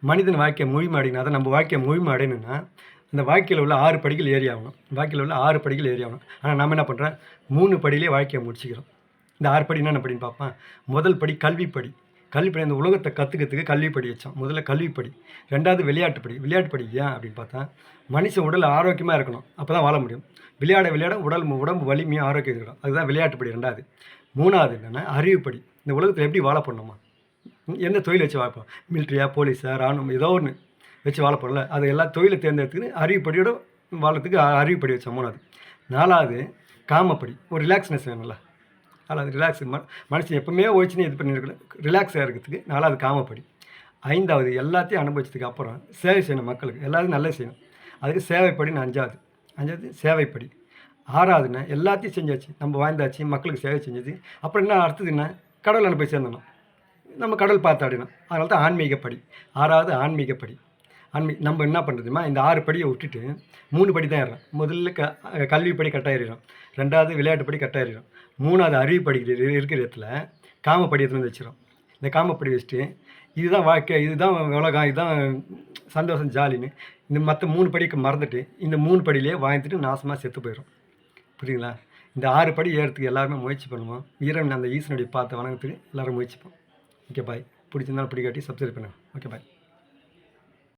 மனிதன் வாழ்க்கையை முழுமை அடையணும். அதை நம்ம வாழ்க்கையை முழுமை அடையணும்னா அந்த வாழ்க்கையில் உள்ள 6 படிகள் ஏறி ஆகணும். வாழ்க்கையில் உள்ள 6 படிகள் ஏறி ஆகணும். ஆனால் நம்ம என்ன பண்ணுறோம், 3 படியிலே வாழ்க்கையை முடிச்சுக்கிறோம். இந்த 6 படி என்னென்ன படின்னு பார்ப்பேன். முதல் படி கல்விப்படி. கல்விப்படி அந்த உலகத்தை கற்றுக்கிறதுக்கு கல்விப்படி வச்சோம். முதல்ல கல்விப்படி. 2வது விளையாட்டுப்படி. விளையாட்டுப்படி ஏன் அப்படின்னு பார்த்தா, மனுஷன் உடல் ஆரோக்கியமாக இருக்கணும். அப்போ தான் வாழ முடியும். விளையாட விளையாட உடம்பு வலிமையாக ஆரோக்கியம் இருக்கணும். அதுதான் விளையாட்டுப்படி 2வது. 3வது என்னென்னா அறிவுப்படி. இந்த உலகத்தில் எப்படி வாழ பண்ணணுமா, எந்த தொழில் வச்சு வாழப்போம், மிலிட்ரியா, போலீஸா, ராணுவம், ஏதோ ஒன்று வச்சு வாழப்போம்ல, அது எல்லா தொழிலை தேர்ந்தெடுத்துன்னு அறிவுப்படியோட வாழறதுக்கு அறிவுப்படி வச்சோம். 3வது. 4வது காமப்படி. ஒரு ரிலாக்ஸ்னஸ் வேணும்ல, அது ரிலாக்ஸ் மனுஷன் எப்பவுமே ஓய்ச்சின்னு இது பண்ணியிருக்கணும். ரிலாக்ஸாக இருக்கிறதுக்கு 4வது காமப்படி. 5வது எல்லாத்தையும் அனுபவிச்சதுக்கு அப்புறம் சேவை செய்யணும். மக்களுக்கு எல்லாத்தையும் நல்லது செய்யணும். அதுக்கு சேவைப்படின்னு 5வது சேவைப்படி. 6வதுன்னா எல்லாத்தையும் செஞ்சாச்சு, நம்ம வாழ்ந்தாச்சு, மக்களுக்கு சேவை செஞ்சது. அப்புறம் என்ன அடுத்தது என்ன, கடவுள் போய் சேர்ந்தணும், நம்ம கடவுள் பார்த்து ஆடினோம். அதனால தான் ஆன்மீகப்படி. 6வது ஆன்மீகப்படி. நம்ம என்ன பண்ணுறதுமா, இந்த 6 படியை விட்டுட்டு 3 படி தான் ஏறோம். முதல்ல கல்விப்படி கட்டாயிடும். 2வது விளையாட்டுப்படி கட்டாயிடும். 3வது அறிவுப்படி இருக்கிற இடத்துல காமப்படி எடுத்துன்னு வந்து வச்சிடும். இந்த காமப்படி வச்சுட்டு இதுதான் வாழ்க்கை, இதுதான் உலகம், இதுதான் சந்தோஷம், ஜாலின்னு இந்த மற்ற 3 படிக்கு மறந்துட்டு இந்த 3 படியிலே வாழ்ந்துட்டு நாசமாக செத்து போயிடும். புரியுங்களா? இந்த 6 படி ஏறத்துக்கு எல்லாருமே முயற்சி பண்ணுவோம். அந்த ஈஸ்வரனுடைய பார்த்து வணங்கத்துக்கு எல்லோரும் முயற்சிப்போம். Okay bye. பிடிச்சிருந்தாலும் பிடிக்காட்டி சப்ஸ்கிரைப் பண்ணுங்கள். Okay bye.